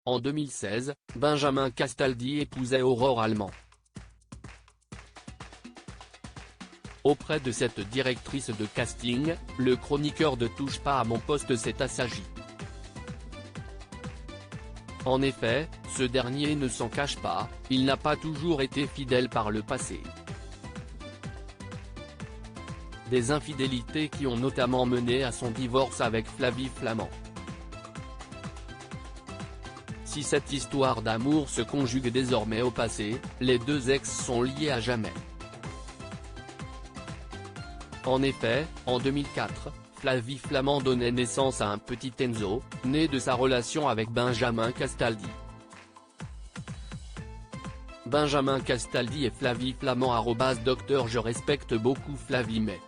En 2016, Benjamin Castaldi épousait Aurore Allemand. Auprès de cette directrice de casting, le chroniqueur de Touche pas à mon poste s'est assagi. En effet, ce dernier ne s'en cache pas, il n'a pas toujours été fidèle par le passé. Des infidélités qui ont notamment mené à son divorce avec Flavie Flament. Si cette histoire d'amour se conjugue désormais au passé, les deux ex sont liés à jamais. En effet, en 2004, Flavie Flament donnait naissance à un petit Enzo, né de sa relation avec Benjamin Castaldi. Benjamin Castaldi et Flavie Flament @docteur Je respecte beaucoup Flavie mais.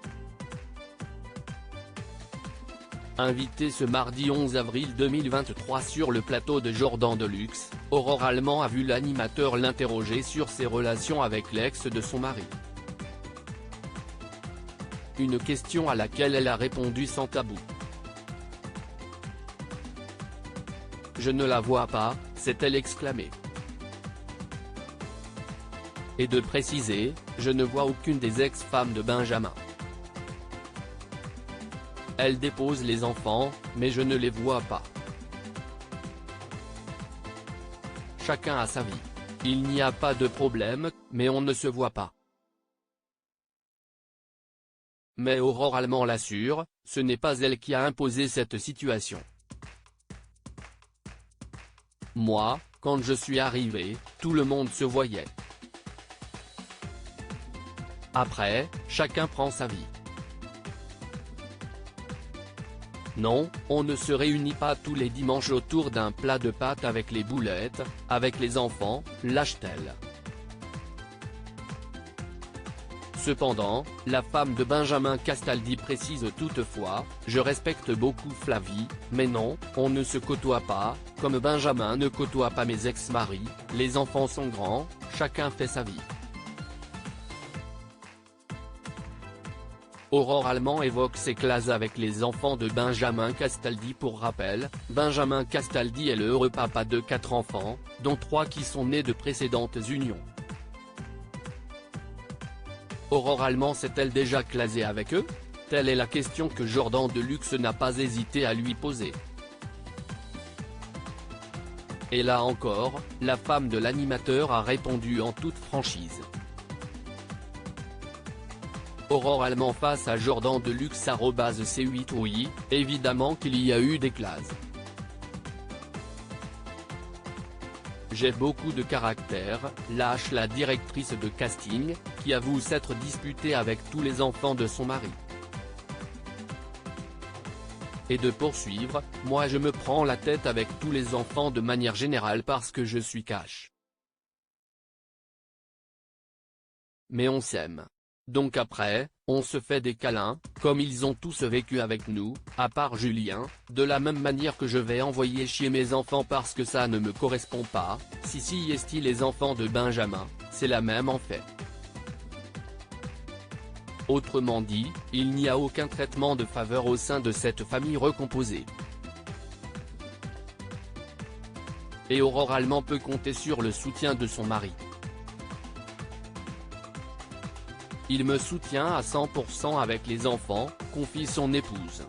Invitée ce mardi 11 avril 2023 sur le plateau de Jordan Deluxe, Aurore Allemand a vu l'animateur l'interroger sur ses relations avec l'ex de son mari. Une question à laquelle elle a répondu sans tabou. « Je ne la vois pas », s'est-elle exclamée. Et de préciser, « Je ne vois aucune des ex-femmes de Benjamin. Elle dépose les enfants, mais je ne les vois pas. Chacun a sa vie. Il n'y a pas de problème, mais on ne se voit pas. » Mais Aurore Allemand l'assure, ce n'est pas elle qui a imposé cette situation. « Moi, quand je suis arrivé, tout le monde se voyait. Après, chacun prend sa vie. Non, on ne se réunit pas tous les dimanches autour d'un plat de pâtes avec les boulettes, avec les enfants, lâche-t-elle. Cependant, la femme de Benjamin Castaldi précise toutefois, « Je respecte beaucoup Flavie, mais non, on ne se côtoie pas, comme Benjamin ne côtoie pas mes ex-maris, les enfants sont grands, chacun fait sa vie. » Aurore Allemand évoque ses classes avec les enfants de Benjamin Castaldi. Pour rappel, Benjamin Castaldi est le heureux papa de 4 enfants, dont 3 qui sont nés de précédentes unions. Aurore Allemand s'est-elle déjà clasée avec eux? Telle est la question que Jordan Deluxe n'a pas hésité à lui poser. Et là encore, la femme de l'animateur a répondu en toute franchise. Aurore Allemand face à Jordan Deluxe @C8 Oui, évidemment qu'il y a eu des classes. J'ai beaucoup de caractère, lâche la directrice de casting, qui avoue s'être disputée avec tous les enfants de son mari. Et de poursuivre, moi je me prends la tête avec tous les enfants de manière générale parce que je suis cash. Mais on s'aime. Donc après, on se fait des câlins, comme ils ont tous vécu avec nous, à part Julien, de la même manière que je vais envoyer chier mes enfants parce que ça ne me correspond pas, si est-il les enfants de Benjamin, c'est la même en fait. Autrement dit, il n'y a aucun traitement de faveur au sein de cette famille recomposée. Et Aurore Allemand peut compter sur le soutien de son mari. Il me soutient à 100% avec les enfants, confie son épouse.